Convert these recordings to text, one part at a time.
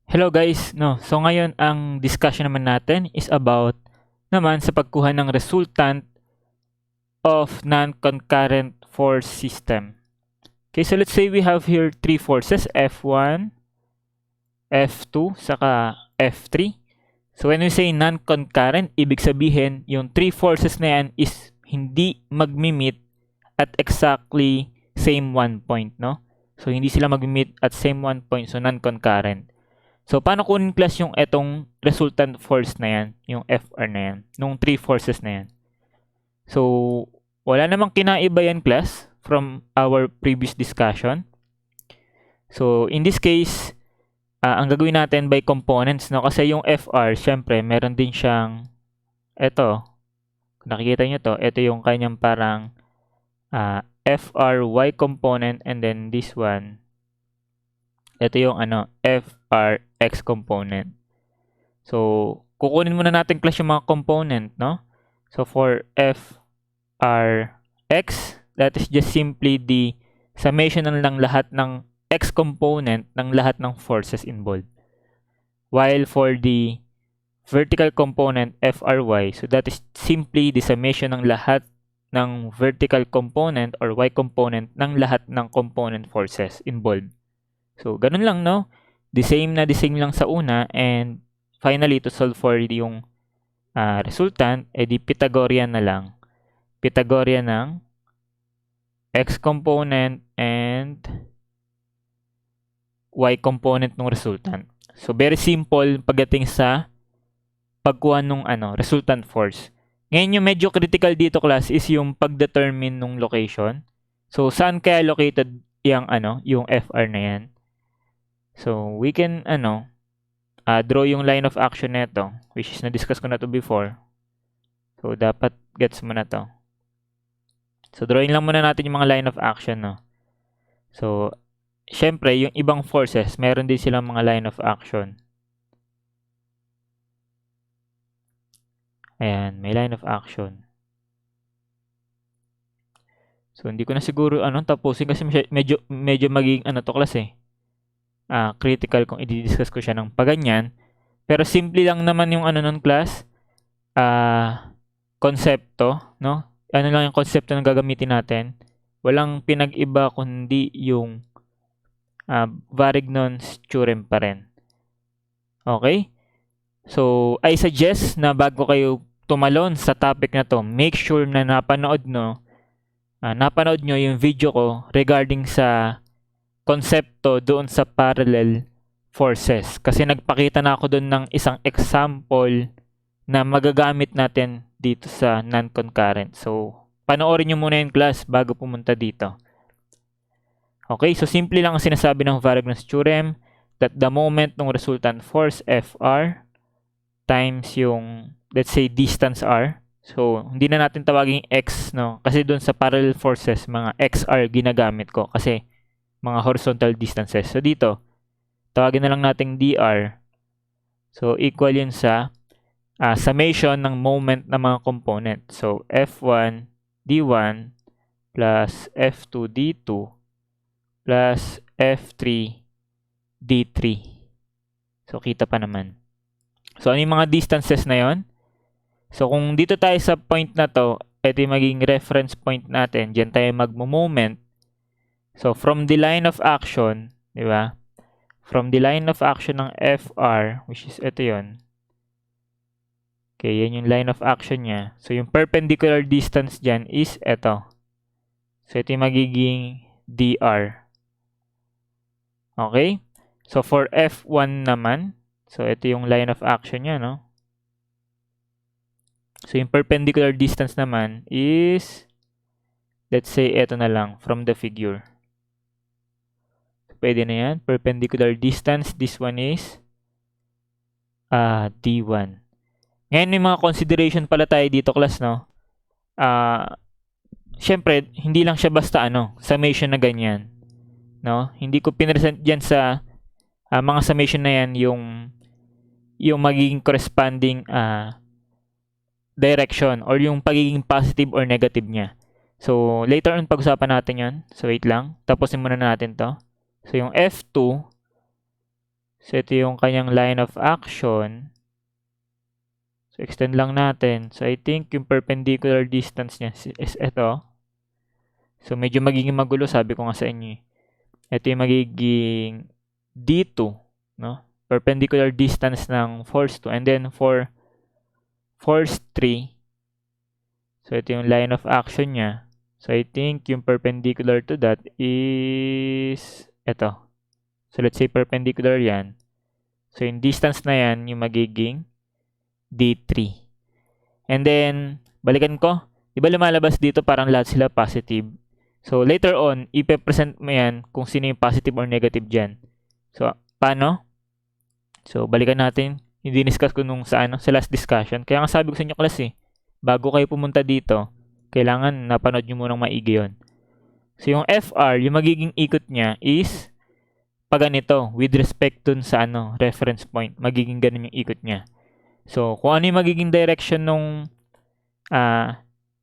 Hello guys, no. So ngayon ang discussion naman natin is about naman sa pagkuha ng resultant of non-concurrent force system. Okay, so let's say we have here three forces, F1, F2, saka F3. So when we say non-concurrent, ibig sabihin yung three forces na yan is hindi magmi-meet at exactly same one point, no? So hindi sila magmi-meet at same one point, so non-concurrent. So, paano kunin class yung etong resultant force na yan, yung FR na yan, nung three forces na yan? So, wala namang kinaiba yan class from our previous discussion. So, in this case, ang gagawin natin by components, no? Kasi yung FR, syempre, meron din siyang, eto, kung nakikita nyo to, ito yung kanyang parang FRY component, and then this one, ito yung FRX component. So, kukunin muna natin class yung mga component, no? So, for FRX, that is just simply the summation ng lahat ng X component ng lahat ng forces involved. While for the vertical component, FRY, so that is simply the summation ng lahat ng vertical component or Y component ng lahat ng component forces involved. So, ganun lang, no? The same lang sa una, and finally, to solve for yung resultant, di Pythagorean na lang. Pythagorean ng X component and Y component ng resultant. So, very simple pagdating sa pagkuha ng resultant force. Ngayon, yung medyo critical dito, class, is yung pag-determine ng location. So, saan kaya located yung FR na yan? So, we can, draw yung line of action neto, which is na-discuss ko na to before. So, dapat gets mo na to. So, drawing lang muna natin yung mga line of action, no? So, syempre, yung ibang forces, meron din silang mga line of action. Ayan, may line of action. So, hindi ko na siguro, tapusin kasi medyo maging, to class eh. Critical kung i-discuss ko siya ng paganyan. Pero simple lang naman yung nun class. Konsepto, no? Ano lang yung konsepto na gagamitin natin. Walang pinag-iba kundi yung Varignon's theorem pa rin. Okay? So, I suggest na bago kayo tumalon sa topic na to, make sure na napanood nyo yung video ko regarding sa konsepto doon sa parallel forces. Kasi nagpakita na ako doon ng isang example na magagamit natin dito sa non-concurrent. So, panoorin nyo muna yung class bago pumunta dito. Okay, so simple lang ang sinasabi ng Varignon's theorem that the moment ng resultant force Fr times yung, let's say, distance R. So, hindi na natin tawagin X, no? Kasi doon sa parallel forces, mga XR ginagamit ko. Kasi mga horizontal distances. So, dito, tawagin na lang natin dr. So, equal yun sa summation ng moment ng mga component. So, F1 d1 plus F2 d2 plus F3 d3. So, kita pa naman. So, ano yung mga distances na yon? So, kung dito tayo sa point na to, ito yung maging reference point natin. Diyan tayo magmo-moment. So, from the line of action, di ba? From the line of action ng FR, which is ito yun. Okay, yan yung line of action niya. So, yung perpendicular distance dyan is ito. So, ito yung magiging DR. Okay? So, for F1 naman, so, ito yung line of action niya, no? So, yung perpendicular distance naman is, let's say, ito na lang, from the figure. Pwede na yan. Perpendicular distance. This one is D1. Ngayon, may mga consideration pala tayo dito, class, no? Siyempre, hindi lang siya basta, summation na ganyan. No? Hindi ko pinresent dyan sa mga summation na yan yung magiging corresponding direction or yung pagiging positive or negative niya. So, later on, pag-usapan natin yan. So, wait lang. Tapusin muna natin to. So, yung F2, So, ito yung kanyang line of action. So, extend lang natin. So, I think yung perpendicular distance niya is ito. So, medyo magiging magulo, sabi ko nga sa inyo. Ito yung magiging D2, no? Perpendicular distance ng force 2. And then, for force 3, so ito yung line of action niya. So, I think yung perpendicular to that is ito. So, let's say perpendicular yan. So, yung distance na yan, yung magiging D3. And then, balikan ko. Diba lumalabas dito parang lahat sila positive? So, later on, ipe-present mo yan kung sino yung positive or negative dyan. So, paano? So, balikan natin. Yung diniscuss ko nung sa last discussion. Kaya nga sabi ko sa inyo class bago kayo pumunta dito, kailangan napanood nyo munang maigi yun. So, yung FR, yung magiging ikot niya is pag ganito, with respect dun sa reference point. Magiging ganun yung ikot niya. So, kung ano yung magiging direction nung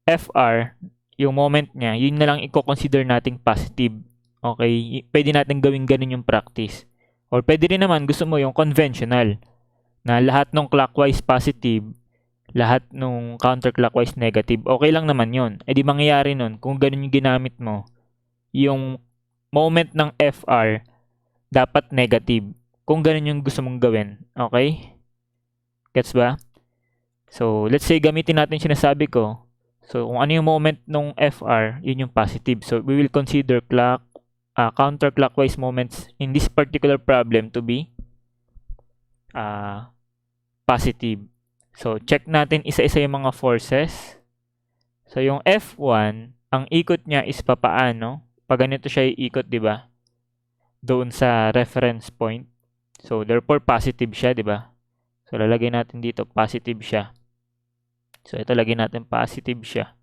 FR, yung moment niya, yun na lang i-consider nating positive. Okay? Pwede natin gawin ganun yung practice. Or pwede rin naman, gusto mo yung conventional, na lahat ng clockwise positive, lahat ng counterclockwise negative. Okay lang naman yun. E di mangyayari nun, kung ganun yung ginamit mo, yung moment ng FR, dapat negative. Kung ganun yung gusto mong gawin. Okay? Gets ba? So, let's say gamitin natin sinasabi ko. So, kung ano yung moment nung FR, yun yung positive. So, we will consider counterclockwise moments in this particular problem to be positive. So, check natin isa-isa yung mga forces. So, yung F1, ang ikot niya is papaano? Pag ganito siya iikot, di ba? Doon sa reference point. So, therefore, positive siya, di ba? So, lalagay natin dito, positive siya. So, ito lagay natin positive siya.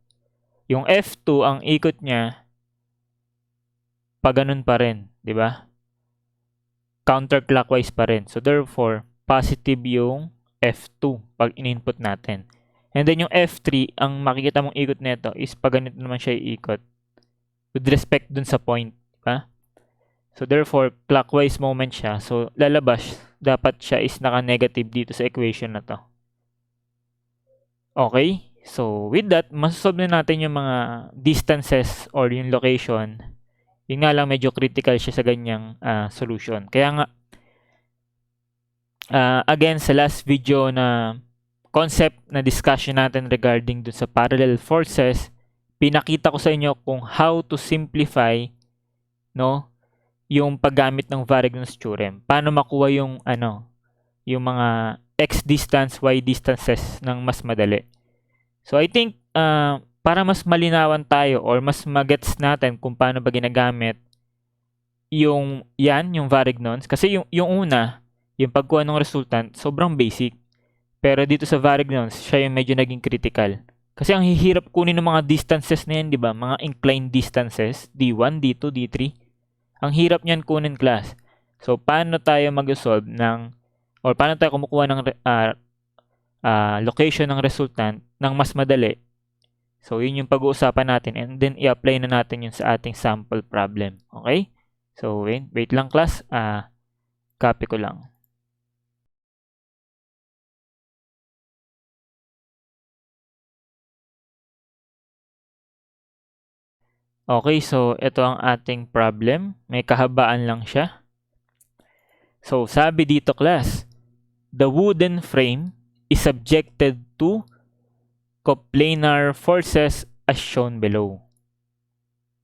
Yung F2, ang ikot niya, pag ganun pa rin, di ba? Counterclockwise pa rin. So, therefore, positive yung F2 pag in-input natin. And then, yung F3, ang makikita mong ikot nito is pag ganito naman siya iikot with respect dun sa point, di ba? So, therefore, clockwise moment siya. So, lalabas, dapat siya is naka-negative dito sa equation na to. Okay? So, with that, masasolve na natin yung mga distances or yung location. Yun nga lang, medyo critical siya sa ganyang solution. Kaya nga, again, sa last video na concept na discussion natin regarding dun sa parallel forces, pinakita ko sa inyo kung how to simplify, no, yung paggamit ng Varigno's theorem. Paano makuha yung yung mga x distance, y distances ng mas madali. So I think para mas malinawan tayo or mas magets natin kung paano ba ginagamit yung Varignons, kasi yung una, yung pagkuha ng resultant, sobrang basic. Pero dito sa Varignons, siya yung medyo naging critical. Kasi ang hihirap kunin ng mga distances na yan, di ba? Mga inclined distances, D1, D2, D3. Ang hirap niyan kunin, class. So, paano tayo mag-solve or paano tayo kumukuha ng location ng resultant ng mas madali? So, yun yung pag-uusapan natin, and then i-apply na natin yun sa ating sample problem. Okay? So, wait lang, class. Copy ko lang. Okay, so ito ang ating problem. May kahabaan lang siya. So, sabi dito, class, the wooden frame is subjected to coplanar forces as shown below.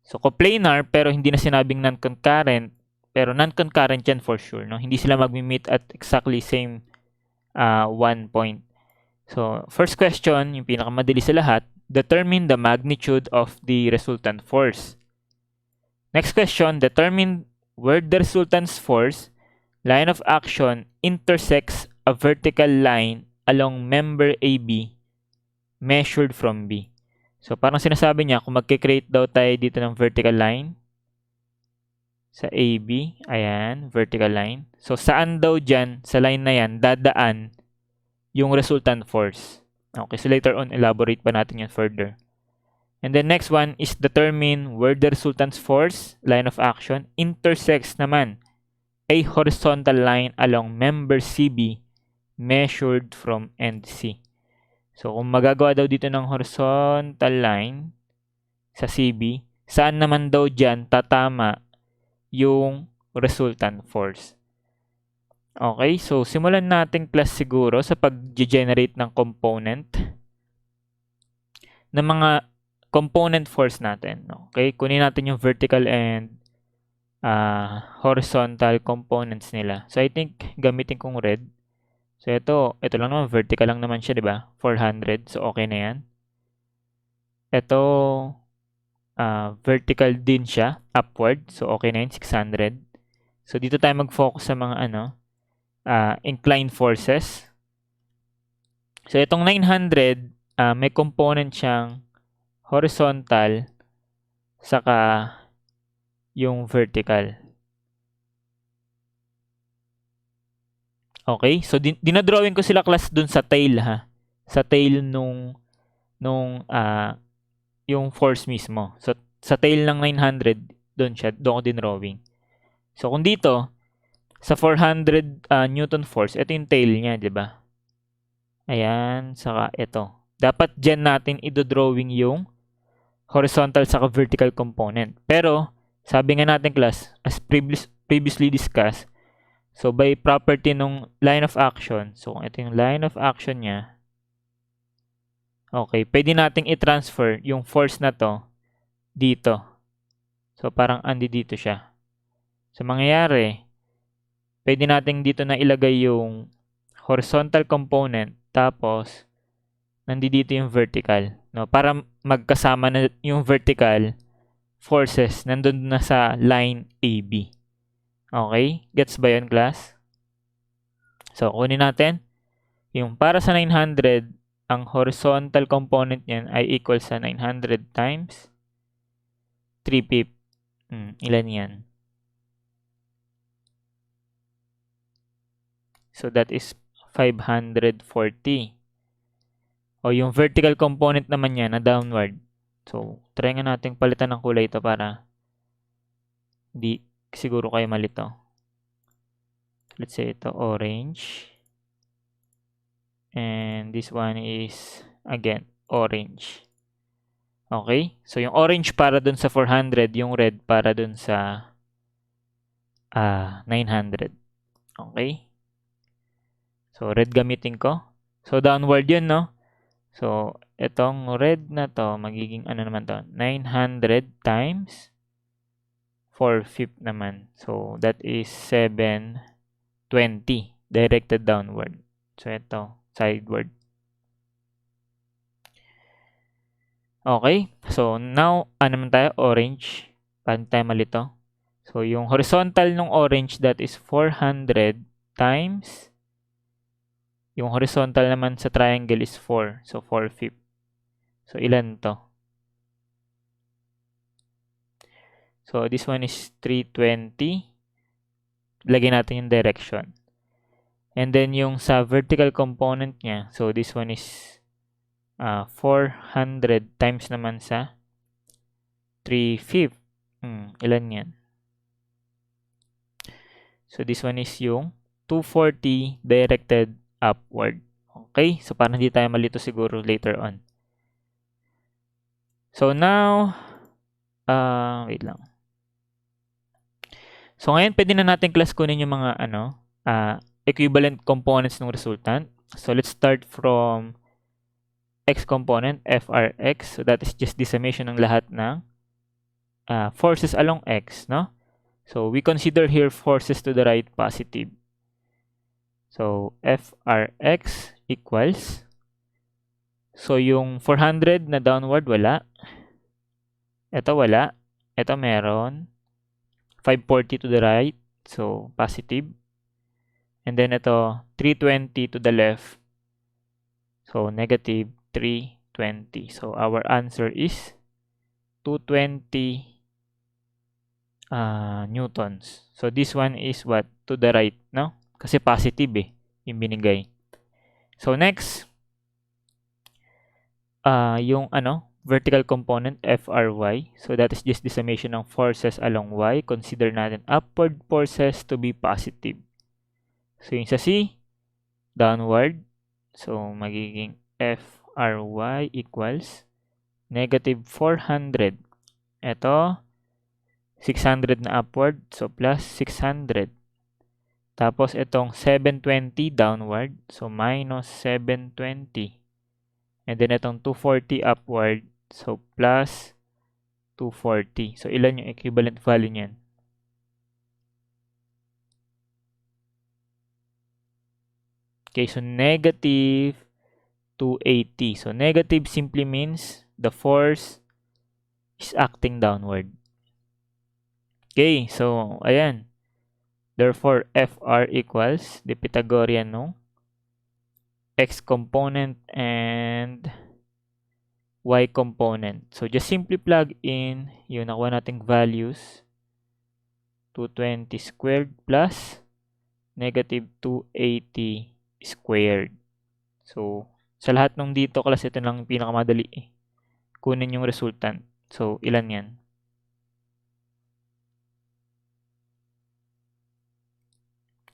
So, coplanar, pero hindi na sinabing non-concurrent, pero non-concurrent yan for sure, no? Hindi sila mag-meet at exactly same one point. So, first question, yung pinakamadali sa lahat, determine the magnitude of the resultant force. Next question, determine where the resultant's force, line of action, intersects a vertical line along member AB measured from B. So, parang sinasabi niya, kung magkikreate daw tayo dito ng vertical line sa AB, ayan, vertical line. So, saan daw dyan, sa line na yan, dadaan yung resultant force. Okay, so later on, elaborate pa natin yan further. And the next one is determine where the resultant's force, line of action, intersects naman a horizontal line along member CB measured from end C. So, kung magagawa daw dito ng horizontal line sa CB, saan naman daw dyan tatama yung resultant force? Okay, so simulan natin class siguro sa pag-generate ng component ng mga component force natin. Okay, kunin natin yung vertical and horizontal components nila. So, I think gamitin kong red. So, ito lang naman, vertical lang naman siya, di ba? 400, so okay na yan. Ito, vertical din siya, upward, so okay na yun, 600. So, dito tayo mag-focus sa mga inclined forces. So, itong 900, may component siyang horizontal, saka yung vertical. Okay, so dinadrawing ko sila class dun sa tail ha. Sa tail nung yung force mismo. So sa tail ng 900 doon ko dinrawing. So kung dito sa 400 Newton force, ito yung tail niya, 'di ba? Ayan, saka ito. Dapat diyan natin i-drawing yung horizontal saka vertical component. Pero sabi nga natin class, as previously discussed, so, by property nung line of action, so kung ito yung line of action niya, okay, pwede nating i-transfer yung force na to dito. So, parang andi dito siya. So, mangyayari, pwede nating dito na ilagay yung horizontal component, tapos, nandito yung vertical. No? Para magkasama na yung vertical forces, nandun na sa line AB. Okay? Gets ba yun, class? So, kunin natin. Yung para sa 900, ang horizontal component niyan ay equal sa 900 times 3/5. Ilan yan? So, that is 540. O, yung vertical component naman niya na downward. So, try nga natin palitan ng kulay ito para di siguro kayo malito. Let's say ito orange. And this one is, again, orange. Okay? So, yung orange para dun sa 400, yung red para dun sa 900. Okay? So, red gamitin ko. So, downward yun, no? So, itong red na to, magiging ano naman to? 900 times 4/5 naman. So, that is 720 directed downward. So, ito, sideward. Okay. So, now, ano naman tayo? Orange. Paano tayo malito? So, yung horizontal ng orange, that is 400 times, yung horizontal naman sa triangle is 4. So, 4/5. So, ilan to? So, this one is 320. Lagyan natin yung direction. And then, yung sa vertical component niya, so, this one is 400 times naman sa 3/5. Ilan yan? So, this one is yung 240 directed upward. Okay? So, para hindi tayo malito siguro later on. So, now, wait lang. So, ngayon, pwede na natin class kunin yung mga, equivalent components ng resultant. So, let's start from X component, FRX. So, that is just the summation ng lahat ng forces along X, no? So, we consider here forces to the right positive. So, FRX equals, so, yung 400 na downward, wala. Ito, wala. Ito, meron. 540 to the right, so, positive. And then, ito, 320 to the left, so, negative 320. So, our answer is 220 newtons. So, this one is what? To the right, no? Kasi positive yung binigay. So, next, yung vertical component FRY. So that is just the summation ng forces along Y. Consider natin upward forces to be positive. So yung sa C, downward. So magiging FRY equals negative 400. Ito, 600 na upward. So plus 600. Tapos itong 720 downward. So minus 720. And then itong 240 upward. So plus 240. So ilan yung equivalent value niyan? Okay, so negative 280. So negative simply means the force is acting downward. Okay, so ayan. Therefore, FR equals the Pythagorean no? X component and Y component. So just simply plug in yung nakuha nating values. 220 squared plus negative 280 squared. So, sa lahat ng dito, class, ito lang yung pinakamadali eh. Kunin yung resultant. So, ilan yan?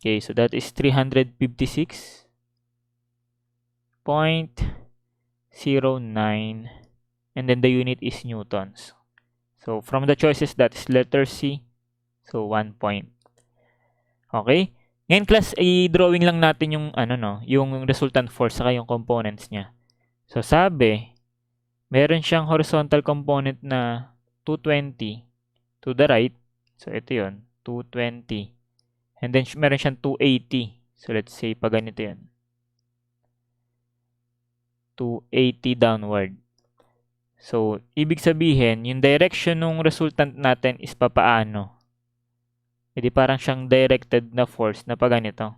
Okay, so that is 356.09 and then the unit is newtons. So, from the choices, that is letter C. So, 1 point. Okay? Ngayon, class, i-drawing lang natin yung, yung resultant force saka yung components niya. So, sabi, meron siyang horizontal component na 220 to the right. So, ito yun, 220. And then, meron siyang 280. So, let's say, pag ganito yan. 280 downward. So, ibig sabihin, yung direction ng resultant natin is papaano. Hindi parang siyang directed na force na pag ganito.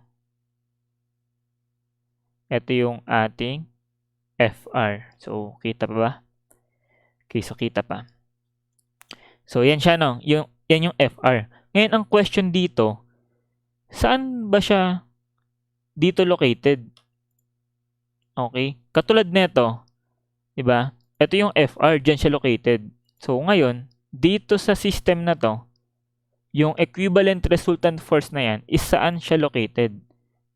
Ito yung ating FR. So, kita pa ba? Okay, so kita pa. So, yan siya, no? Yan yung FR. Ngayon, ang question dito, saan ba siya dito located? Okay? Katulad nito, di ba? Ito yung FR, dyan siya located. So, ngayon, dito sa system na to, yung equivalent resultant force na yan is saan siya located.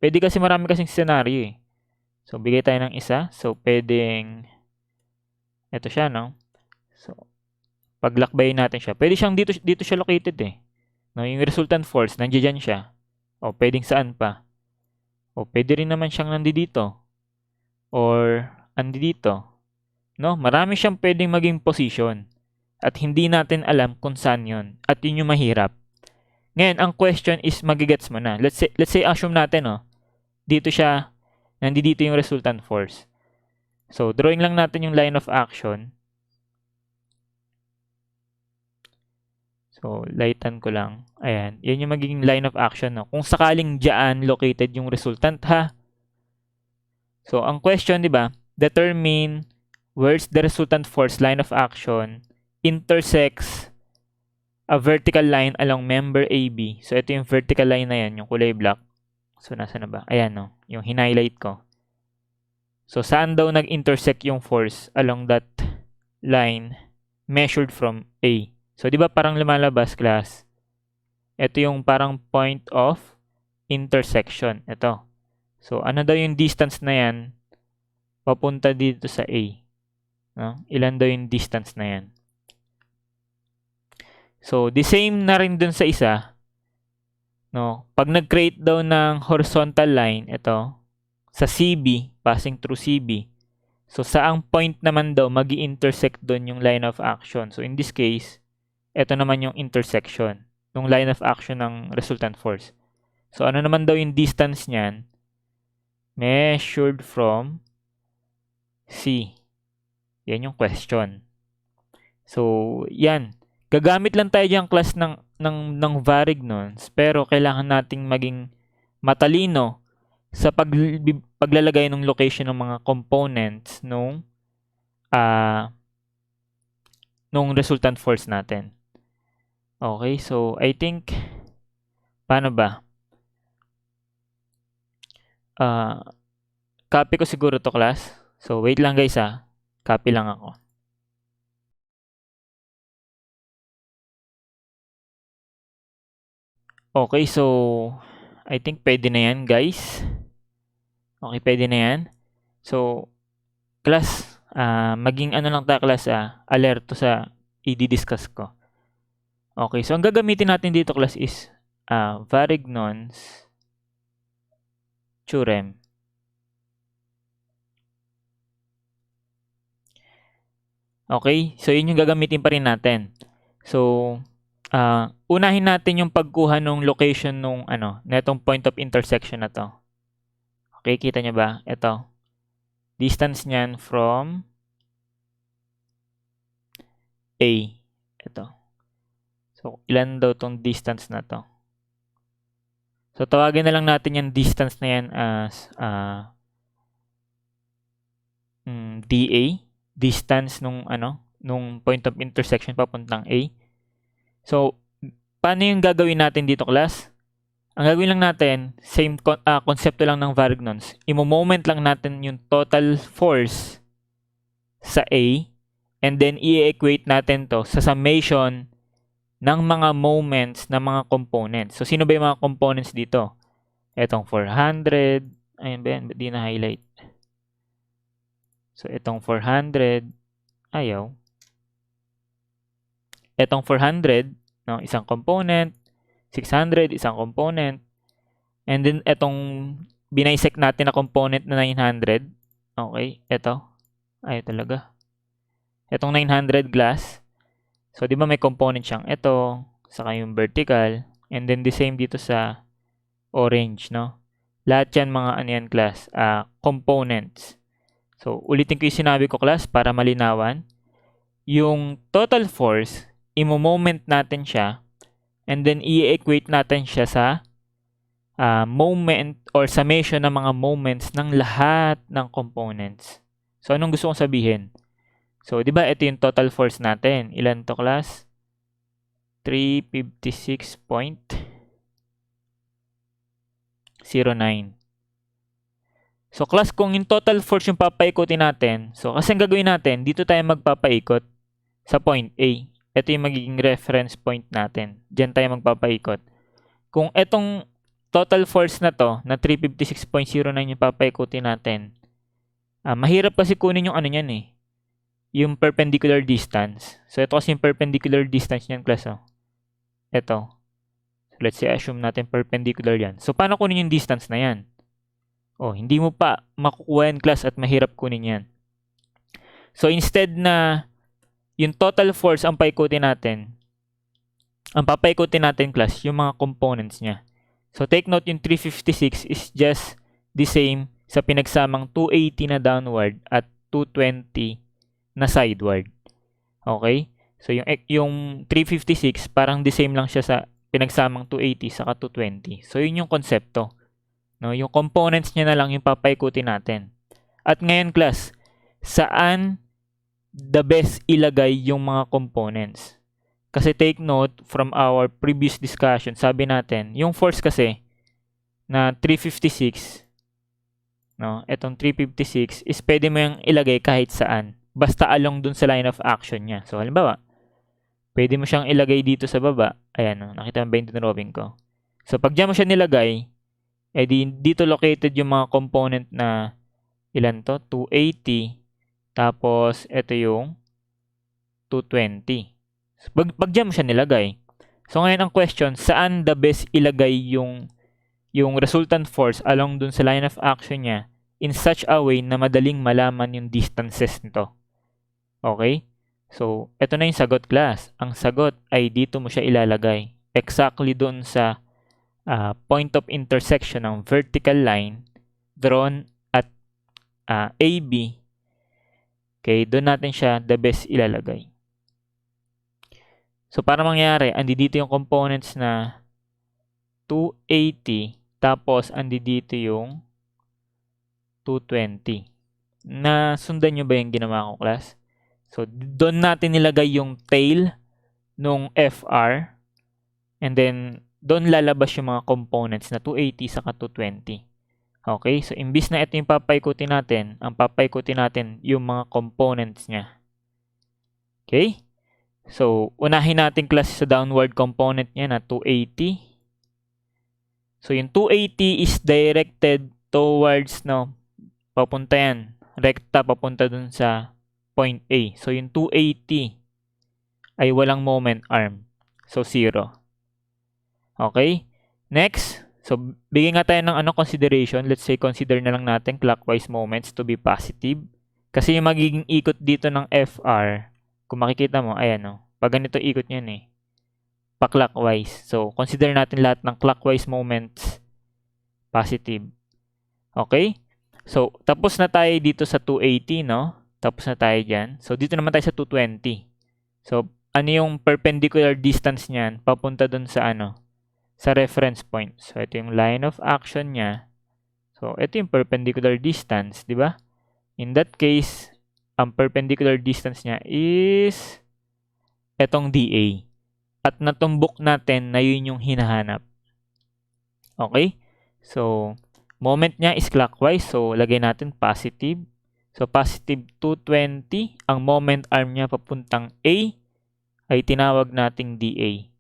Pwede kasi marami kasing scenario eh. So, bigay tayo ng isa. So, pwedeng ito siya, no? So, paglakbayin natin siya. Pwede siyang dito siya located eh. No, yung resultant force, nandiyan siya. O, pwedeng saan pa. O, pwede rin naman siyang nandito. Or, andito. No, marami siyang pwedeng maging position. At hindi natin alam kung saan yun. At yun yung mahirap. Ngayon, ang question is magigets mo na. Let's say assume natin, no? Dito siya, nandito yung resultant force. So, drawing lang natin yung line of action. So, lighten ko lang. Ayan. Yan yung magiging line of action. No? Kung sakaling dyan located yung resultant, ha? So, ang question, di ba? Determine where's the resultant force line of action intersects a vertical line along member AB. So, ito yung vertical line na yan, yung kulay black. So, nasa na ba? Ayan, no? Yung hinighlight ko. So, saan daw nag-intersect yung force along that line measured from A? So, di ba parang lumalabas, class? Ito yung parang point of intersection. Ito. So, ano daw yung distance na yan papunta dito sa A? No? Ilan daw yung distance na yan? So, the same na rin dun sa isa. No? Pag nag-create daw ng horizontal line, ito, sa CB, passing through CB. So, saang point naman daw magi-intersect doon yung line of action? So, in this case, ito naman yung intersection ng line of action ng resultant force. So, ano naman daw yung distance niyan? Measured from C. Yan yung question. So, yan. Gagamit lang tayo diyang class ng varignons, pero kailangan nating maging matalino sa paglalagay ng location ng mga components nung resultant force natin. Okay, so I think, paano ba? Copy ko siguro to, class. So, wait lang guys ha. Copy lang ako. Okay, so I think pwede na yan, guys. Okay, pwede na yan. So, class, maging ano lang ta class, alerto sa i-discuss ko. Okay, so ang gagamitin natin dito class is Varignon's theorem. Okay, so yun yung gagamitin pa rin natin. So, unahin natin yung pagkuha ng location nung netong point of intersection na to. Okay, kita nyo ba? Ito. Distance niyan from A. Ito. So, ilan daw tong distance na to? So, tawagin na lang natin yung distance na yan as dA. Distance nung point of intersection papuntang A. So, paano yung gagawin natin dito, class? Ang gagawin lang natin, same konsepto lang ng Varignons. Imo-moment lang natin yung total force sa A and then i-equate natin to sa summation ng mga moments ng mga components. So, sino ba yung mga components dito? Etong 400. Ayun ba yan? Ba't di na-highlight? So, etong 400. Ayaw. Etong 400, no, isang component. 600, isang component. And then, etong binisect natin na component na 900. Okay, eto. Ayaw talaga. Etong 900 glass. So, di ba may component siyang ito, saka yung vertical, and then the same dito sa orange, no? Lahat yan mga yan, class, components. So, ulitin ko yung sinabi ko, class, para malinawan. Yung total force, imo-moment natin siya, and then i-equate natin siya sa moment or summation ng mga moments ng lahat ng components. So, anong gusto kong sabihin? So, di ba ito yung total force natin? Ilan to, class? 356.09. So, class, kung yung total force yung papaikutin natin, so, kasi ang gagawin natin, dito tayo magpapaikot sa point A. Ito yung magiging reference point natin. Diyan tayo magpapaikot. Kung etong total force na to, na 356.09 yung papaikutin natin, mahirap kasi kunin yung niyan eh. Yung perpendicular distance. So, ito kasi yung perpendicular distance niyan, class. Ito. So, let's say, assume natin perpendicular yan. So, paano kunin yung distance na yan? Hindi mo pa makukuha yan, class, at mahirap kunin yan. So, instead na yung total force ang paikutin natin, ang papaikutin natin, class, yung mga components niya. So, take note, yung 356 is just the same sa pinagsamang 280 na downward at 220 na sideward. Okay? So, yung 356, parang the same lang siya sa pinagsamang 280 saka 220. So, yun yung konsepto. No? Yung components niya na lang yung papaikutin natin. At ngayon, class, saan the best ilagay yung mga components? Kasi take note from our previous discussion, sabi natin, yung force kasi na 356, no? Etong 356 is pwede mo yung ilagay kahit saan. Basta along dun sa line of action niya. So, halimbawa, pwede mo siyang ilagay dito sa baba. Ayan, no? Nakita mo ba yung drawing ko? So, pag dyan mo siya nilagay, dito located yung mga component na ilan to? 280. Tapos, ito yung 220. So, pag dyan mo siya nilagay. So, ngayon ang question, saan the best ilagay yung resultant force along dun sa line of action niya in such a way na madaling malaman yung distances nito? Okay? So, ito na yung sagot, class. Ang sagot ay dito mo siya ilalagay. Exactly dun sa point of intersection ng vertical line drawn at AB. Okay, doon natin siya the best ilalagay. So, para mangyari, andi dito yung components na 280, tapos andi dito yung 220. Nasundan nyo ba yung ginawa ko, class? So, doon natin nilagay yung tail nung FR, and then doon lalabas yung mga components na 280 saka 220. Okay? So, imbis na ito yung papaikutin natin, ang papaikutin natin yung mga components niya. Okay? So, unahin natin, class, sa downward component niya na 280. So, yung 280 is directed towards, no, papunta yan. Rekta papunta dun sa point A. So, yung 280 ay walang moment arm. So, 0. Okay? Next. So, bigyan nga tayo ng consideration. Let's say, consider na lang natin clockwise moments to be positive. Kasi yung magiging ikot dito ng FR, kung makikita mo, ayan o. Pag ganito ikot niyan eh. Pa-clockwise. So, consider natin lahat ng clockwise moments positive. Okay? So, tapos na tayo dito sa 280, no? Tapos na tayo dyan. So, dito naman tayo sa 220. So, ano yung perpendicular distance niyan papunta dun sa sa reference point. So, ito yung line of action niya. So, ito yung perpendicular distance, di ba? In that case, ang perpendicular distance niya is etong DA. At natumbok natin na yun yung hinahanap. Okay? So, moment niya is clockwise. So, lagay natin positive. So, positive 220. Ang moment arm niya papuntang A ay tinawag nating DA.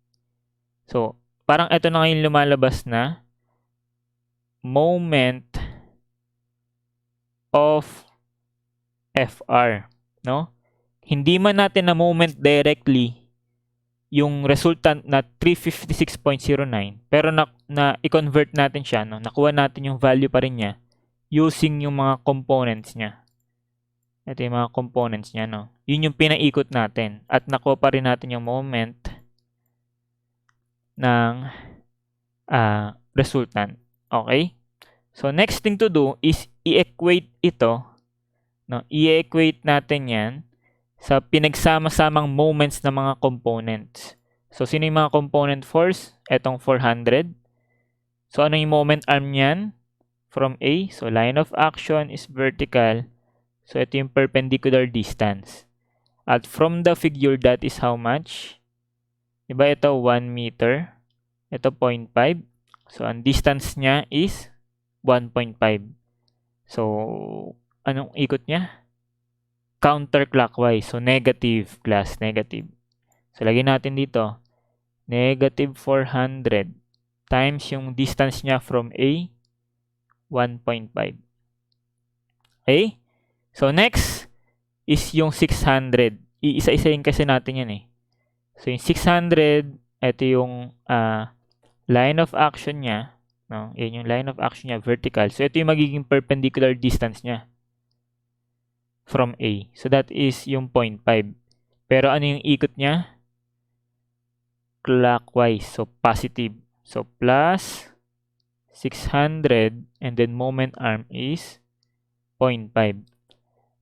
So, parang ito na ngayon lumalabas na moment of FR, no? Hindi man natin na moment directly yung resultant na 356.09, pero na i-convert natin siya, no? Nakuha natin yung value pa rin niya using yung mga components niya. Ito yung mga components niya, no? Yun yung pinaikot natin at nakuha pa rin natin yung moment ng resultant. Okay? So, next thing to do is i-equate ito. No? I-equate natin yan sa pinagsama-samang moments ng mga components. So, sino yung mga component force? Etong 400. So, ano yung moment arm niyan? From A. So, line of action is vertical. So, ito yung perpendicular distance. At from the figure, that is how much? Diba ito 1 meter? Ito 0.5. So, ang distance niya is 1.5. So, anong ikot niya? Counterclockwise. So, negative plus negative. So, lagyan natin dito. Negative 400 times yung distance niya from A, 1.5. Okay? So, next is yung 600. Iisa-isayin kasi natin yan eh. So, yung 600, ito yung line of action niya. No? Yan yung line of action niya, vertical. So, ito yung magiging perpendicular distance niya from A. So, that is yung 0.5. Pero ano yung ikot niya? Clockwise. So, positive. So, plus 600 and then moment arm is 0.5.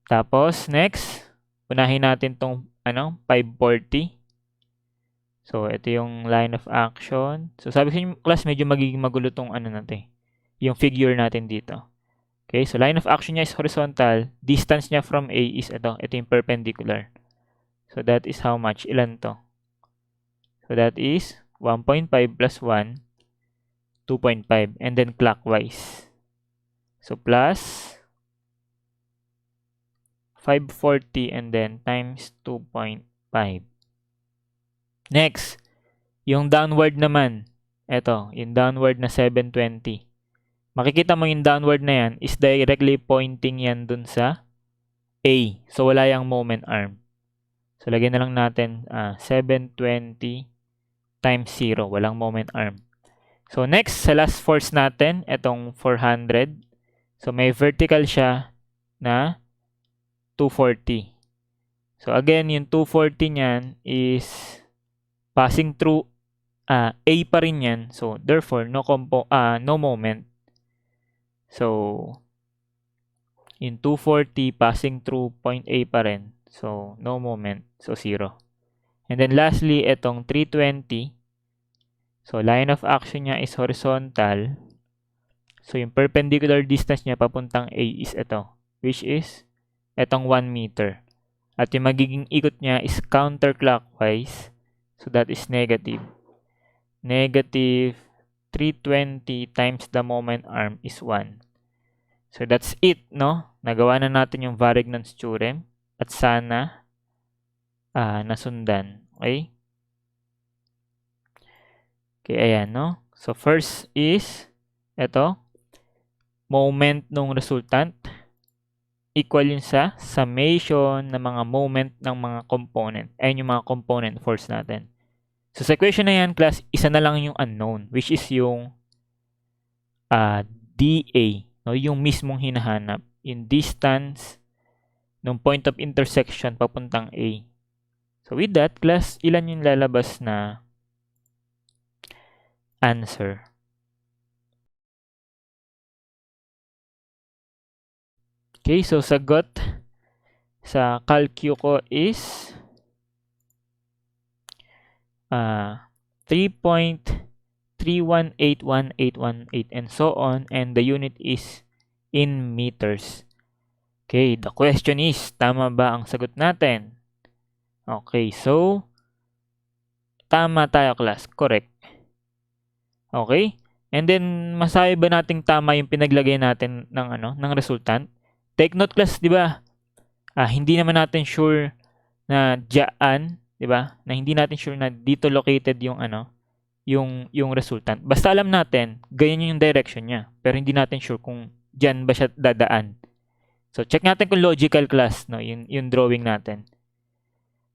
Tapos, next, unahin natin tong 540. So, ito yung line of action. So, sabi ko yung class, medyo magiging magulo tong natin. Yung figure natin dito. Okay, so line of action niya is horizontal. Distance niya from A is ito. Ito yung perpendicular. So, that is how much? Ilan to? So, that is 1.5 plus 1, 2.5. And then clockwise. So, plus 540 and then times 2.5. Next, yung downward naman. Ito, yung downward na 720. Makikita mo yung downward na yan is directly pointing yan dun sa A. So, wala yung moment arm. So, lagyan na lang natin 720 times 0. Walang moment arm. So, next, sa last force natin, itong 400. So, may vertical siya na 240. So, again, yung 240 niyan is passing through A pa rin yan. So, therefore, no moment. So, in 240, passing through point A pa rin. So, no moment. So, 0. And then, lastly, itong 320. So, line of action niya is horizontal. So, yung perpendicular distance niya papuntang A is ito. Which is, itong 1 meter. At yung magiging ikot niya is counterclockwise. So, that is negative. Negative 320 times the moment arm is 1. So, that's it, no? Nagawa na natin yung Varignon's theorem. At sana nasundan. Okay? Okay, ayan, no? So, first is Ito, moment nung resultant equal yun sa summation ng mga moment ng mga component. Ayun yung mga component force natin. So sa equation na yan, class, isa na lang yung unknown, which is yung dA, no? Yung mismong hinahanap, yung distance ng point of intersection papuntang A. So with that, class, ilan yung lalabas na answer? Okay, so sagot sa calcu ko is 3.3181818 and so on, and the unit is in meters. Okay, the question is, tama ba ang sagot natin? Okay, so tama tayo, class. Correct. Okay? And then masabi ba nating tama yung pinaglagay natin ng resultant? Take note, class, 'di ba? Hindi naman natin sure na diyan, 'di ba? Na hindi natin sure na dito located yung yung resultant. Basta alam natin, ganyan yung direction niya. Pero hindi natin sure kung diyan ba siya dadaan. So check natin kung logical, class, no, yung drawing natin.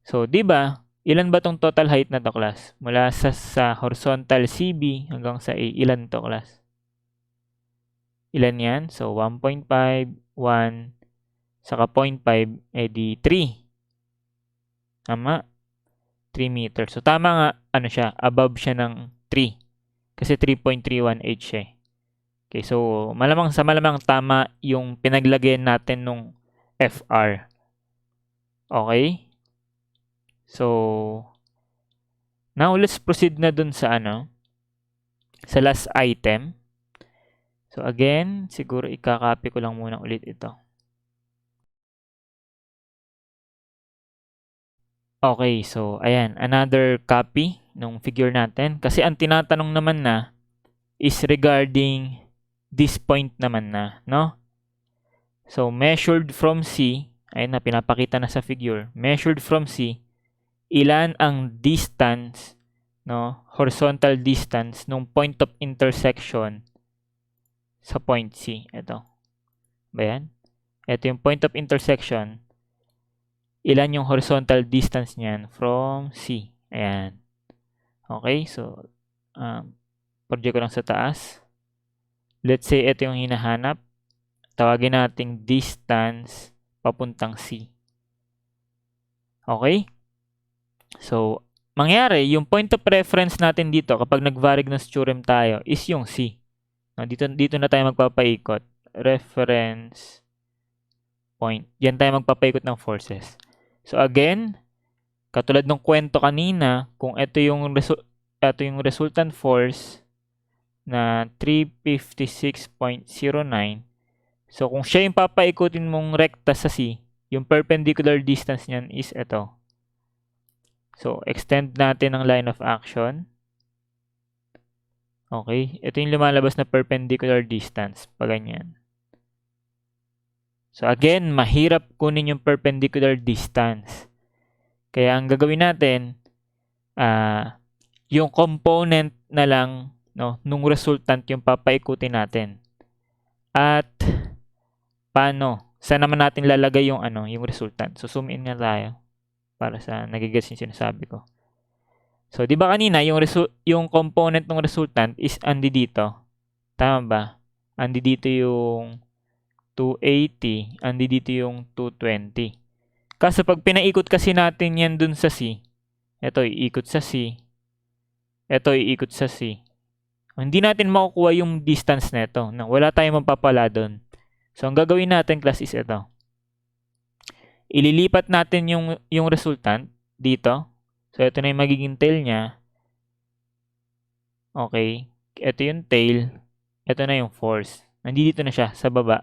So 'di ba? Ilan ba tong total height na to, class? Mula sa horizontal CB hanggang sa A, ilan to, class? Ilan yan? So 1.5, 1, saka 0.5, di 3. Tama? 3 meters. So tama nga, siya, above siya ng 3. Kasi 3.318 siya. Okay, so malamang tama yung pinaglagyan natin nung FR. Okay? So now let's proceed na dun sa sa last item. So again, siguro ikakopy ko lang muna ulit ito. Okay, so ayan, another copy nung figure natin. Kasi ang tinatanong naman na is regarding this point naman na, no? So measured from C, ayun na, pinapakita na sa figure. Measured from C, ilan ang distance, no, horizontal distance nung point of intersection sa point C. Ito. Ba yan? Ito yung point of intersection. Ilan yung horizontal distance niyan from C. Ayan. Okay, so project ko lang sa taas. Let's say ito yung hinahanap. Tawagin nating distance papuntang C. Okay? So, mangyari, yung point of reference natin dito kapag nag-Varignos theorem tayo is yung C. Dito na tayo magpapaikot. Reference point. Diyan tayo magpapaikot ng forces. So again, katulad ng kwento kanina, kung ito yung resultant force na 356.09, so kung siya yung papaikutin mong rekta sa C, yung perpendicular distance niyan is ito. So extend natin ang line of action. Okay, ito yung lumalabas na perpendicular distance, pa ganyan. So again, mahirap kunin yung perpendicular distance. Kaya ang gagawin natin, yung component na lang, no, nung resultant yung papaikutin natin. At paano? Saan naman natin lalagay yung yung resultant? So zoom in na tayo para sa nagigets yung sinasabi ko. So, di ba kanina, yung component ng resultant is andi dito. Tama ba? Andi dito yung 280, andi dito yung 220. Kasi pag pinaikot kasi natin yan dun sa C, ito iikot sa C, ito iikot sa C. Hindi natin makukuha yung distance nito. No? Wala tayong mapapala dun. So, ang gagawin natin, class, is ito. Ililipat natin yung resultant dito. So, ito na yung magiging tail niya. Okay. Ito yung tail. Ito na yung force. Nandito na siya sa baba.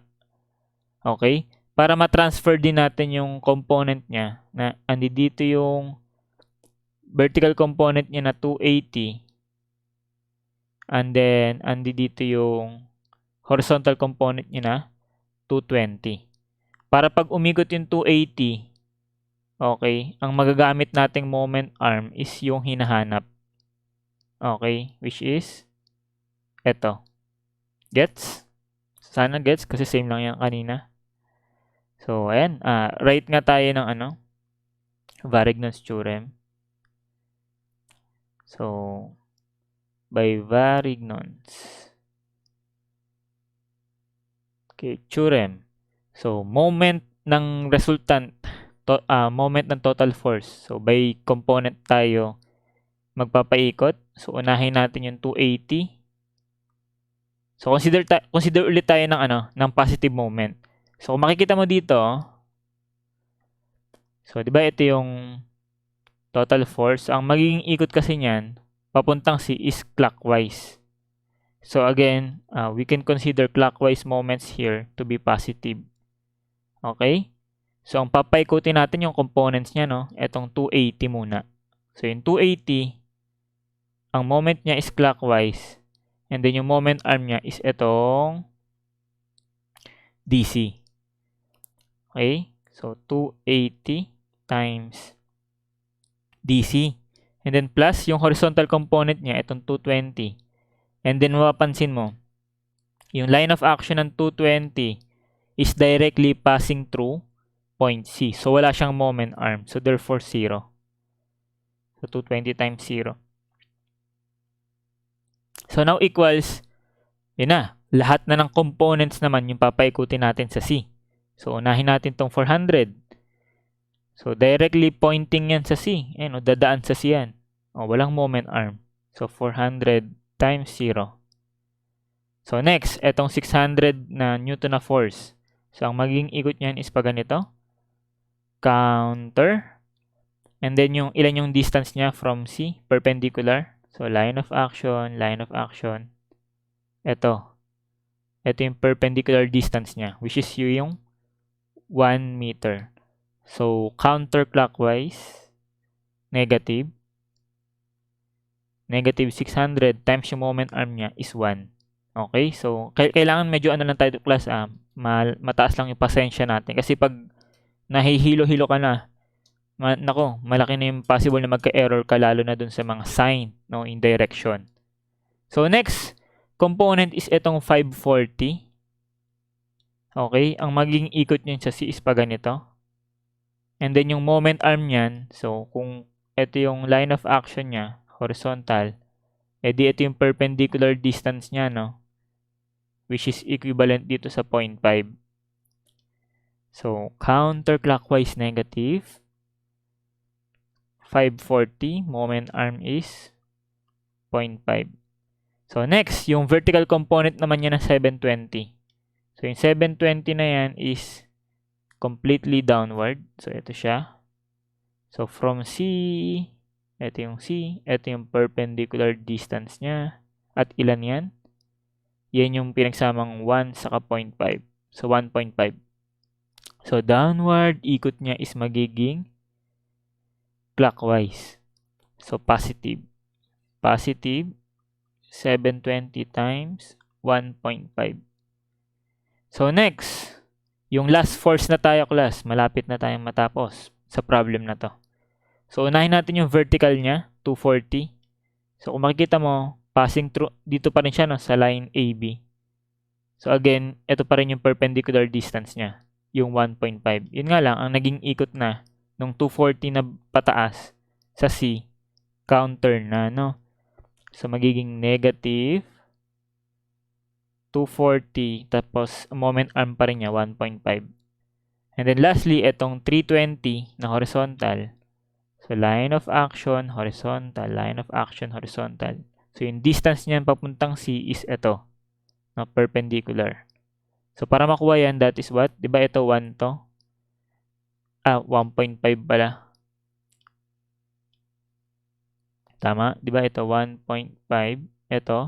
Okay. Para ma-transfer din natin yung component niya na andito yung vertical component niya na 280. And then, andito yung horizontal component niya na 220. Para pag umikot yung 280, okay, ang magagamit nating moment arm is yung hinahanap. Okay, which is ito. Gets? Sana gets kasi same lang yan kanina. So, ayan. Write nga tayo ng Varignon's theorem. So, by Varignon's theorem. So, moment ng resultant, moment ng total force. So, by component tayo magpapaikot. So, unahin natin yung 280. So, consider ulit tayo ng ng positive moment. So, kung makikita mo dito, so, di ba ito yung total force? Ang magiging ikot kasi niyan, papuntang C is clockwise. So, again, we can consider clockwise moments here to be positive. Okay? So, ang papaikutin natin yung components niya, no? Itong 280 muna. So, yung 280, ang moment niya is clockwise. And then, yung moment arm niya is itong DC. Okay? So, 280 times DC. And then, plus yung horizontal component niya, itong 220. And then, mapapansin mo, yung line of action ng 220 is directly passing through point C. So, wala siyang moment arm. So, therefore, 0. So, 220 times 0. So, now equals, yun na. Lahat na ng components naman yung papaikutin natin sa C. So, unahin natin tong 400. So, directly pointing yan sa C. Ayan, dadaan sa C yan. Walang moment arm. So, 400 times 0. So, next, etong 600 na Newton na force. So, ang magiging ikot niyan is pa ganito. Counter. And then, ilan yung distance niya from C? Perpendicular. So, line of action, line of action. Ito yung perpendicular distance niya, which is yung 1 meter. So, counterclockwise, negative 600 times yung moment arm niya is 1. Okay? So, kailangan medyo lang tayo class, mataas lang yung pasensya natin. Kasi pag nahihilo-hilo ka na, malaki na yung possible na magka-error ka lalo na dun sa mga sign, no, in direction. So, next component is itong 540. Okay? Ang magiging ikot niyan sa C is pa ganito. And then, yung moment arm niyan, so, kung ito yung line of action niya, horizontal, edi ito yung perpendicular distance niya, no? Which is equivalent dito sa 0.5. So, counterclockwise negative. 540, moment arm is 0.5. So, next, yung vertical component naman niya na 720. So, yung 720 na yan is completely downward. So, ito siya. So, from C, ito yung C, ito yung perpendicular distance niya. At ilan yan? Yan yung pinagsamang 1 saka 0.5. So, 1.5. So, downward, ikot niya is magiging clockwise. So, positive. Positive, 720 times 1.5. So, next, yung last force na tayo, class. Malapit na tayong matapos sa problem na to. So, unahin natin yung vertical niya, 240. So, kung makikita mo, passing through, dito pa rin siya, no, sa line AB. So, again, ito pa rin yung perpendicular distance niya, yung 1.5. Yun nga lang, ang naging ikot na, nung 240 na pataas, sa C, counter na, no? So, magiging negative 240, tapos moment arm pa rin niya, 1.5. And then lastly, itong 320 na horizontal. So, line of action, horizontal, line of action, horizontal. So, yung distance niyan papuntang C is ito, no, perpendicular. So, para makuha yan, that is what? Diba ito 1 to? 1.5 pala. Tama? Diba ito 1.5? Ito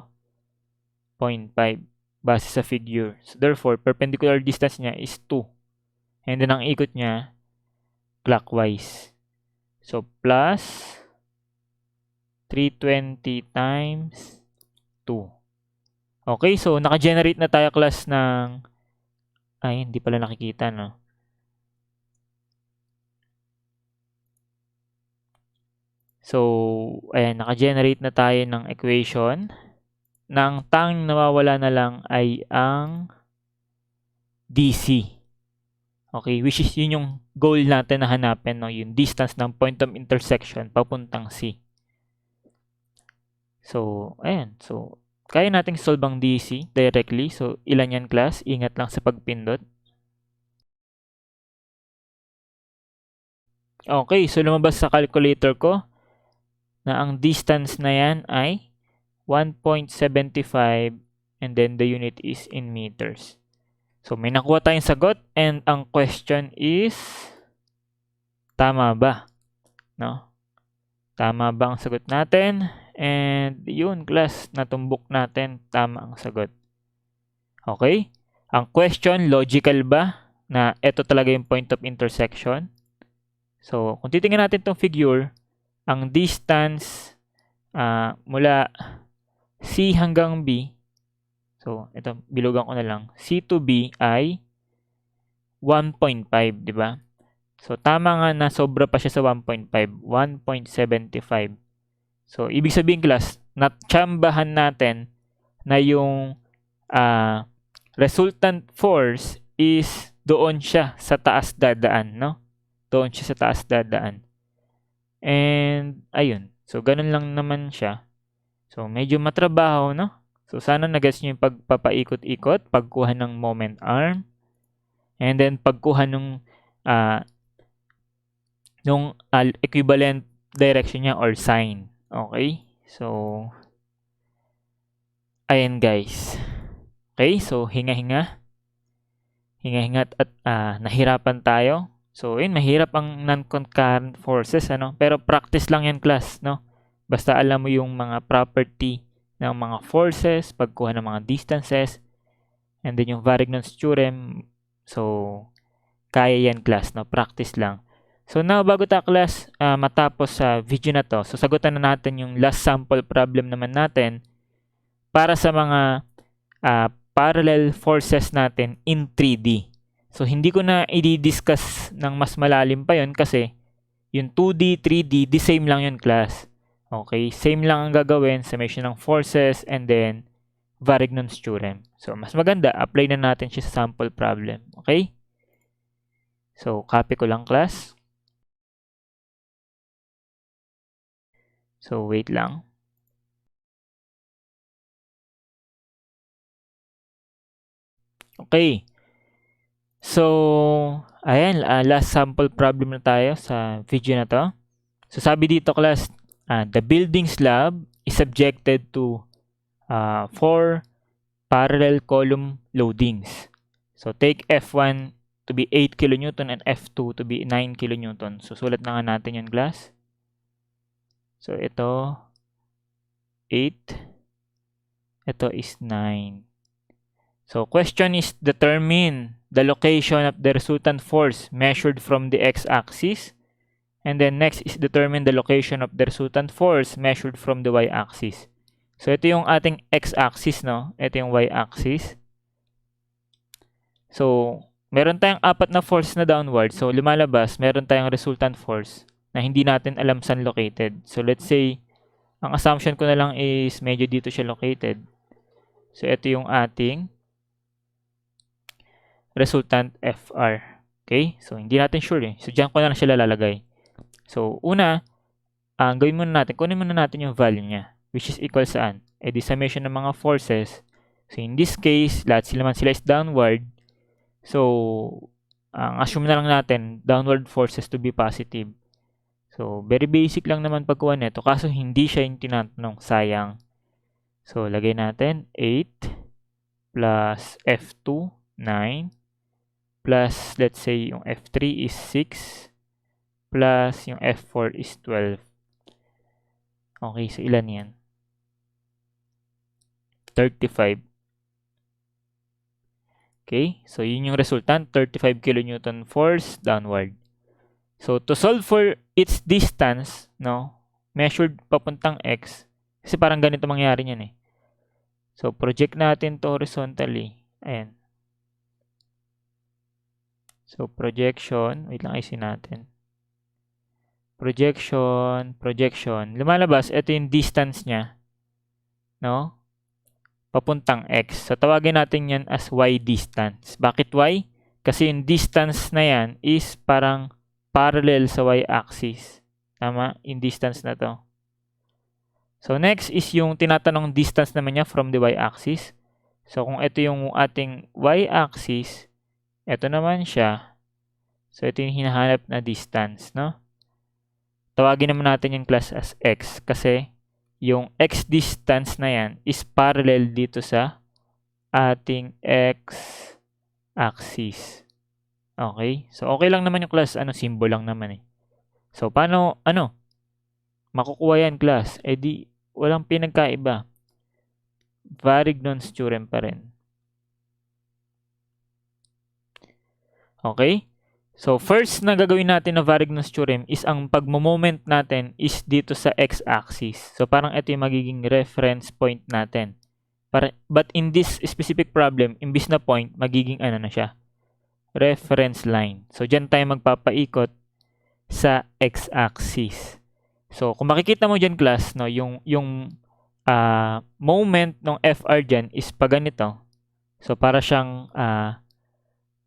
0.5 base sa figure. So, therefore, perpendicular distance niya is 2. And then, ang ikot niya, clockwise. So, plus 320 times 2. Okay, so, naka-generate na tayo, class, ng... Ay, hindi pala nakikita, no? So, ayan, naka-generate na tayo ng equation na ang tanging nawawala na lang ay ang DC. Okay, which is yun yung goal natin na hanapin, no? Yung distance ng point of intersection papuntang C. So, ayan. So, kaya nating solve ang DC directly. So, ilan yan class? Ingat lang sa pagpindot. Okay, so lumabas sa calculator ko na ang distance na yan ay 1.75 and then the unit is in meters. So, may nakuha tayong sagot and ang question is, tama ba? No? Tama ba ang sagot natin? And yun, class, natumbok natin. Tama ang sagot. Okay? Ang question, logical ba na ito talaga yung point of intersection? So, kung titingnan natin itong figure, ang distance mula C hanggang B, so, ito, bilugan ko na lang. C to B ay 1.5, di ba? So, tama nga na sobra pa siya sa 1.5. 1.75. So, ibig sabihin, class, natsambahan natin na yung resultant force is doon siya sa taas dadaan, no? Doon siya sa taas dadaan. And, ayun. So, ganun lang naman siya. So, medyo matrabaho, no? So, sana nag-gets nyo yung pagpapaikot-ikot, pagkuha ng moment arm, and then pagkuha nung equivalent direction niya or sign. Okay? So, ayan guys. Okay? So, hinga-hinga. Hinga-hinga at nahirapan tayo. So, yun, mahirap ang non-concurrent forces, ano? Pero practice lang yan, class, no? Basta alam mo yung mga property ng mga forces, pagkuha ng mga distances, and then yung Varignon's theorem. So, kaya yan, class, no? Practice lang. So, now, bago ta, class, matapos sa video na to, so sagutan na natin yung last sample problem naman natin para sa mga parallel forces natin in 3D. So, hindi ko na i-discuss ng mas malalim pa yon kasi yung 2D, 3D, the same lang yun, class. Okay? Same lang ang gagawin, summation ng forces, and then Varignon's theorem. So, mas maganda, apply na natin siya sa sample problem. Okay? So, copy ko lang, class. So, wait lang. Okay. So, ayan, last sample problem na tayo sa video na to. So, sabi dito, class, the building slab is subjected to 4 parallel column loadings. So, take F1 to be 8 kN and F2 to be 9 kN. So, sulat na nga natin yung class. So, ito, 8. Ito is 9. So, question is determine the location of the resultant force measured from the x-axis. And then next is determine the location of the resultant force measured from the y-axis. So, ito yung ating x-axis, no? Ito yung y-axis. So, meron tayong 4 na force na downward. So, lumalabas, meron tayong resultant force na hindi natin alam saan located. So, let's say, ang assumption ko na lang is medyo dito siya located. So, ito yung ating resultant FR. Okay? So, hindi natin sure eh. So, dyan ko na lang siya lalagay. So, una, gawin muna natin, kunin muna natin yung value niya, which is equal saan? Eh, di summation ng mga forces. So, in this case, lahat sila is downward. So, ang assume na lang natin, downward forces to be positive. So, very basic lang naman pagkuha nito, kaso hindi siya yung tinatanong, sayang. So, lagay natin 8 plus F2, 9. Plus, let's say, yung F3 is 6. Plus, yung F4 is 12. Okay, so ilan yan? 35. Okay, so yun yung resultant, 35 kN force downward. So, to solve for its distance, no, measured papuntang x, kasi parang ganito mangyari niyan eh. So, project natin to horizontally. Ayan. So, projection. Wait lang, ayusin natin. Projection, projection. Lumalabas, ito yung distance niya. No? papuntang x. So, tawagin natin yan as y distance. Bakit y? Kasi yung distance na yan is parang parallel sa y-axis. Tama? Yung distance na to. So, next is yung tinatanong distance naman niya from the y-axis. So, kung ito yung ating y-axis, ito naman siya. So, ito yung hinahanap na distance, no? Tawagin naman natin yung class as x kasi yung x distance na yan is parallel dito sa ating x-axis. Okay? So, okay lang naman yung class. Symbol lang naman eh. So, paano, makukuha yan class? Eh di, walang pinagkaiba. Varignon's theorem pa rin. Okay? So, first na gagawin natin na Varignon's theorem is ang pagmo-moment natin is dito sa x-axis. So, parang ito yung magiging reference point natin. But in this specific problem, imbis na point, magiging na siya? Reference line. So, dyan tayo magpapaikot sa x-axis. So, kung makikita mo dyan class, no, yung moment ng FR dyan is pa ganito. So, para siyang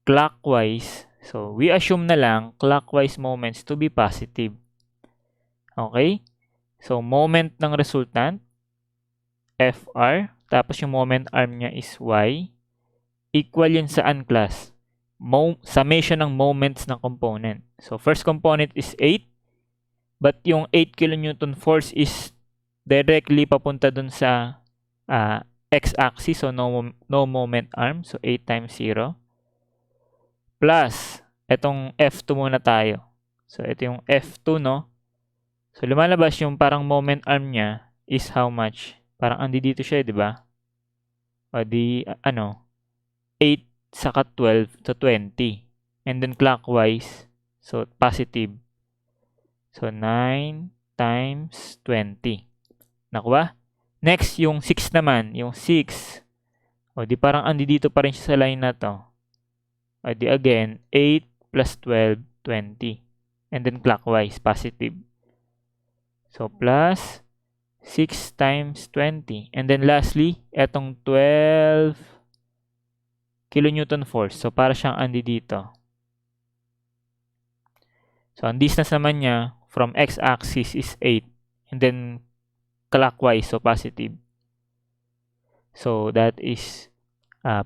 clockwise. So, we assume na lang clockwise moments to be positive. Okay? So, moment ng resultant, FR, tapos yung moment arm niya is Y, equal yun saan class? Summation ng moments ng component. So, first component is 8, but yung 8 kN force is directly papunta dun sa x-axis, so no moment arm. So, 8 times 0. Plus, etong F2 muna tayo. So, ito yung F2, no? So, lumalabas yung parang moment arm niya is how much? Parang andi dito siya, di ba? O di, 8 saka 12 to 20. And then clockwise, so positive. So, 9 times 20. Nakuha? Next, yung 6 naman. Yung 6. O di parang andi dito pa rin siya sa line na to. O di again, 8 plus 12, 20. And then clockwise, positive. So, plus 6 times 20. And then lastly, etong 12 kilonewton force. So, para siyang andi dito. So, ang distance naman niya from x-axis is 8. And then clockwise, so positive. So, that is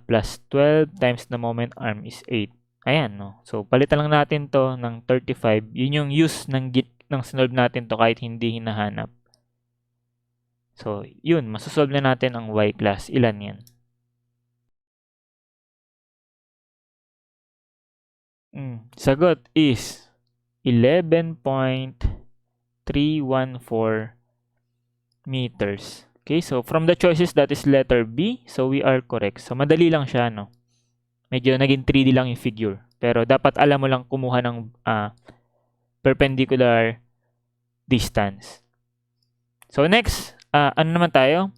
plus 12 times the moment arm is 8. Ayan, no? So, palitan lang natin to ng 35. Yun yung use ng sinolve natin to kahit hindi hinahanap. So, yun. Masosolve na natin ang y class. Ilan yan? Sagot is 11.314 meters. Okay, so from the choices, that is letter B. So, we are correct. So, madali lang siya, no? Medyo naging 3D lang yung figure. Pero, dapat alam mo lang kumuha ng perpendicular distance. So, next, ano naman tayo?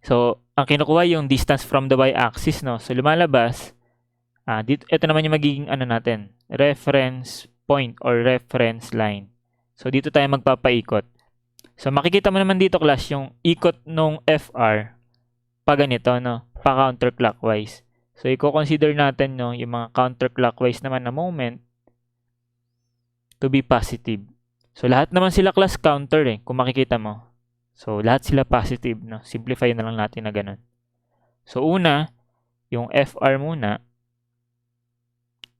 So, ang kinukuha yung distance from the y-axis, no? So, lumalabas, ito naman yung magiging natin, reference point or reference line. So, dito tayo magpapaikot. So, makikita mo naman dito, class, yung ikot nung FR pa ganito, no? Pa counterclockwise. So, i-consider natin, no, yung mga counterclockwise naman na moment to be positive. So, lahat naman sila, class, counter kung makikita mo. So, lahat sila positive, no? Simplify na lang natin na ganun. So, una, yung FR muna.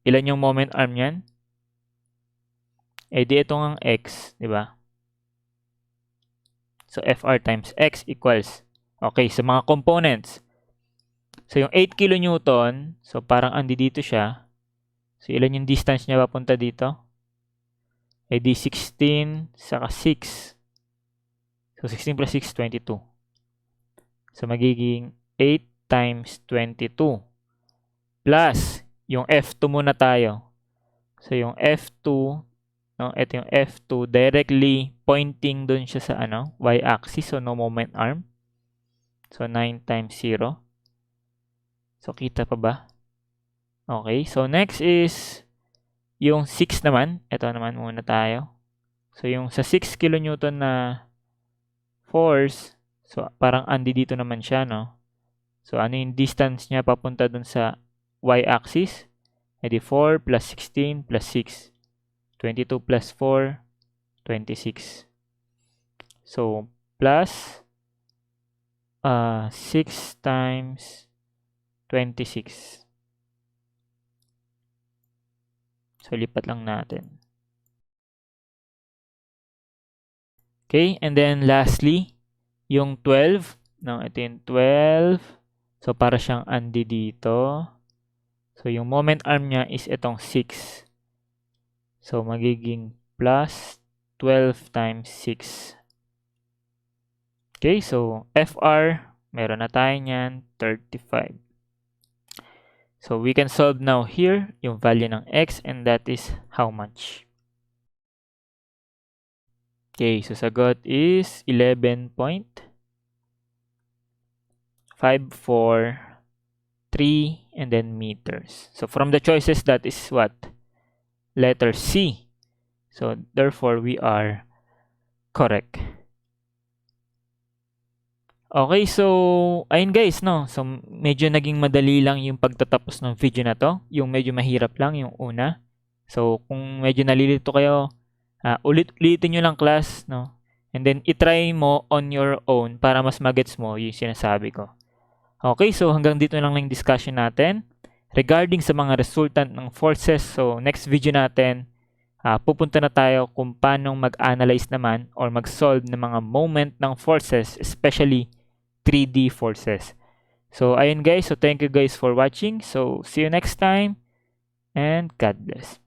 Ilan yung moment arm yan? Eh, di ito ang X, di ba? So, FR times X equals, okay, sa mga components. So, yung 8 kilonewton, so parang andi dito siya. So, ilan yung distance niya papunta dito? Eh, di 16 saka 6. So, 16 plus 6, 22. So, magiging 8 times 22. Plus, yung F2 muna tayo. So, yung F2, no, ito yung F2, directly pointing dun siya sa y-axis, so no moment arm. So, 9 times 0. So, kita pa ba? Okay, so next is yung 6 naman. Ito naman muna tayo. So, yung sa 6 kilonewton na force, So, parang dito naman siya, no? So, ano yung distance niya papunta dun sa y-axis? E di 4 plus 16 plus 6. 22 plus 4, 26. So, plus 6 times 26. So, lipat lang natin. Okay, and then lastly, yung 12. No, ito yung 12. So, para siyang dito. So, yung moment arm niya is itong 6. So, magiging plus 12 times 6. Okay, so FR, meron na tayo niyan, 35. So, we can solve now here yung value ng x and that is how much? Okay, so sagot is 11.543 and then meters. So, from the choices, that is what? Letter C. So, therefore, we are correct. Okay, so ayun guys, no. So medyo naging madali lang yung pagtatapos ng video na to. Yung medyo mahirap lang yung una. So kung medyo nalilito kayo, ulit-ulitin nyo lang class, no. And then i-try mo on your own para mas magets mo yung sinasabi ko. Okay, so hanggang dito lang yung discussion natin regarding sa mga resultant ng forces. So next video natin, pupunta na tayo kung paano mag-analyze naman or mag-solve ng mga moment ng forces, especially 3D forces. So ayun guys, so thank you guys for watching. So see you next time and God bless.